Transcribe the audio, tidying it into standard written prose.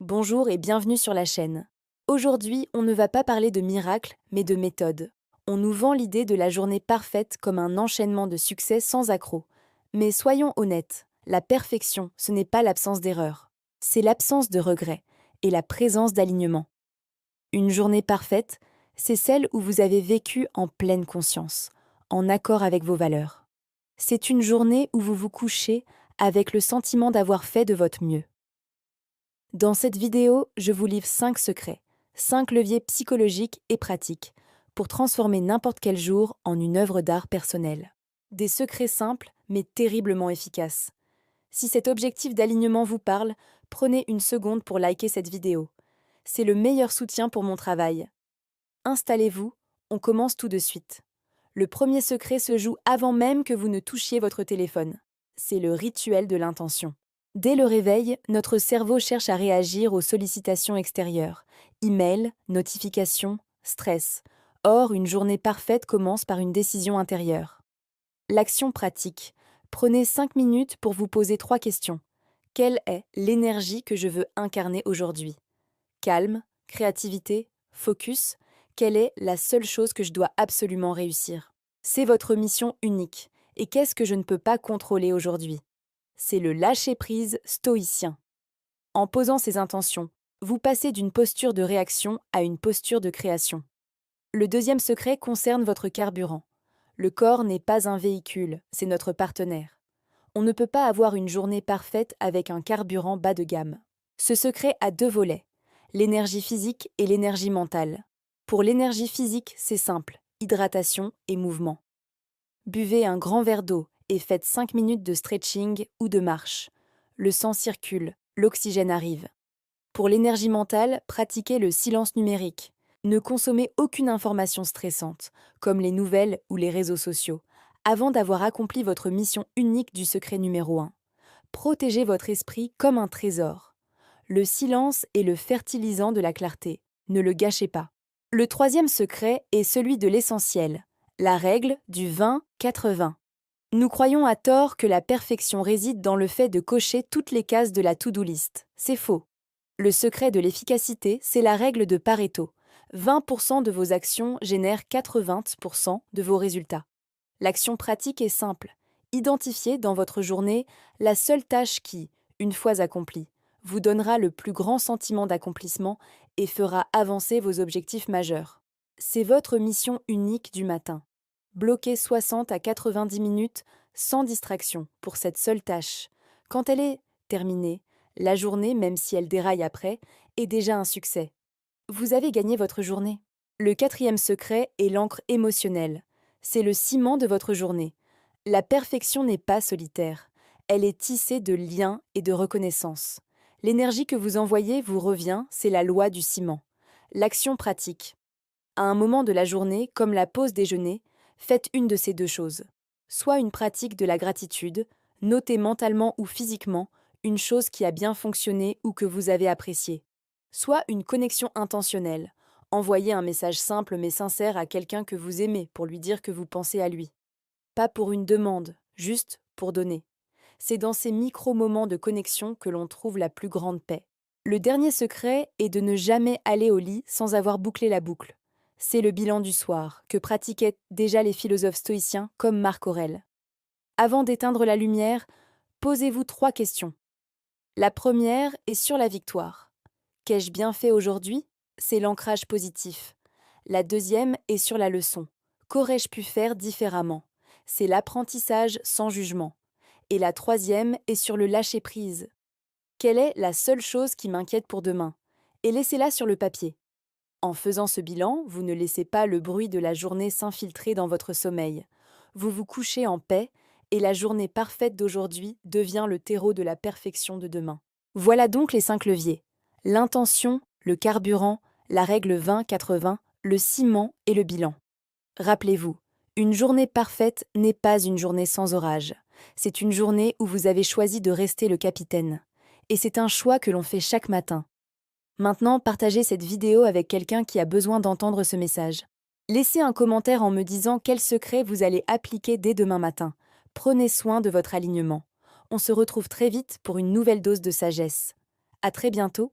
Bonjour et bienvenue sur la chaîne. Aujourd'hui, on ne va pas parler de miracles, mais de méthode. On nous vend l'idée de la journée parfaite comme un enchaînement de succès sans accroc. Mais soyons honnêtes, la perfection, ce n'est pas l'absence d'erreur. C'est l'absence de regret et la présence d'alignement. Une journée parfaite, c'est celle où vous avez vécu en pleine conscience, en accord avec vos valeurs. C'est une journée où vous vous couchez avec le sentiment d'avoir fait de votre mieux. Dans cette vidéo, je vous livre 5 secrets, 5 leviers psychologiques et pratiques pour transformer n'importe quel jour en une œuvre d'art personnelle. Des secrets simples mais terriblement efficaces. Si cet objectif d'alignement vous parle, prenez une seconde pour liker cette vidéo. C'est le meilleur soutien pour mon travail. Installez-vous, on commence tout de suite. Le premier secret se joue avant même que vous ne touchiez votre téléphone. C'est le rituel de l'intention. Dès le réveil, notre cerveau cherche à réagir aux sollicitations extérieures. Email, notifications, stress. Or, une journée parfaite commence par une décision intérieure. L'action pratique. Prenez 5 minutes pour vous poser 3 questions. Quelle est l'énergie que je veux incarner aujourd'hui? Calme, créativité, focus. Quelle est la seule chose que je dois absolument réussir? C'est votre mission unique. Et qu'est-ce que je ne peux pas contrôler aujourd'hui? C'est le lâcher-prise stoïcien. En posant ces intentions, vous passez d'une posture de réaction à une posture de création. Le deuxième secret concerne votre carburant. Le corps n'est pas un véhicule, c'est notre partenaire. On ne peut pas avoir une journée parfaite avec un carburant bas de gamme. Ce secret a 2 volets, l'énergie physique et l'énergie mentale. Pour l'énergie physique, c'est simple, hydratation et mouvement. Buvez un grand verre d'eau et faites 5 minutes de stretching ou de marche. Le sang circule, l'oxygène arrive. Pour l'énergie mentale, pratiquez le silence numérique. Ne consommez aucune information stressante, comme les nouvelles ou les réseaux sociaux, avant d'avoir accompli votre mission unique du secret numéro 1. Protégez votre esprit comme un trésor. Le silence est le fertilisant de la clarté. Ne le gâchez pas. Le troisième secret est celui de l'essentiel, la règle du 20-80. Nous croyons à tort que la perfection réside dans le fait de cocher toutes les cases de la to-do list. C'est faux. Le secret de l'efficacité, c'est la règle de Pareto. 20% de vos actions génèrent 80% de vos résultats. L'action pratique est simple. Identifiez dans votre journée la seule tâche qui, une fois accomplie, vous donnera le plus grand sentiment d'accomplissement et fera avancer vos objectifs majeurs. C'est votre mission unique du matin. Bloquez 60 à 90 minutes sans distraction pour cette seule tâche. Quand elle est terminée, la journée, même si elle déraille après, est déjà un succès. Vous avez gagné votre journée. Le quatrième secret est l'encre émotionnelle. C'est le ciment de votre journée. La perfection n'est pas solitaire. Elle est tissée de liens et de reconnaissance. L'énergie que vous envoyez vous revient, c'est la loi du ciment. L'action pratique. À un moment de la journée, comme la pause déjeuner, faites une de ces 2 choses. Soit une pratique de la gratitude, notez mentalement ou physiquement une chose qui a bien fonctionné ou que vous avez appréciée. Soit une connexion intentionnelle. Envoyez un message simple mais sincère à quelqu'un que vous aimez pour lui dire que vous pensez à lui. Pas pour une demande, juste pour donner. C'est dans ces micro-moments de connexion que l'on trouve la plus grande paix. Le dernier secret est de ne jamais aller au lit sans avoir bouclé la boucle. C'est le bilan du soir, que pratiquaient déjà les philosophes stoïciens comme Marc Aurèle. Avant d'éteindre la lumière, posez-vous 3 questions. La première est sur la victoire. Qu'ai-je bien fait aujourd'hui? C'est l'ancrage positif. La deuxième est sur la leçon. Qu'aurais-je pu faire différemment? C'est l'apprentissage sans jugement. Et la troisième est sur le lâcher-prise. Quelle est la seule chose qui m'inquiète pour demain? Et laissez-la sur le papier. En faisant ce bilan, vous ne laissez pas le bruit de la journée s'infiltrer dans votre sommeil. Vous vous couchez en paix et la journée parfaite d'aujourd'hui devient le terreau de la perfection de demain. Voilà donc les 5 leviers. L'intention, le carburant, la règle 20-80, le ciment et le bilan. Rappelez-vous, une journée parfaite n'est pas une journée sans orage. C'est une journée où vous avez choisi de rester le capitaine. Et c'est un choix que l'on fait chaque matin. Maintenant, partagez cette vidéo avec quelqu'un qui a besoin d'entendre ce message. Laissez un commentaire en me disant quel secret vous allez appliquer dès demain matin. Prenez soin de votre alignement. On se retrouve très vite pour une nouvelle dose de sagesse. À très bientôt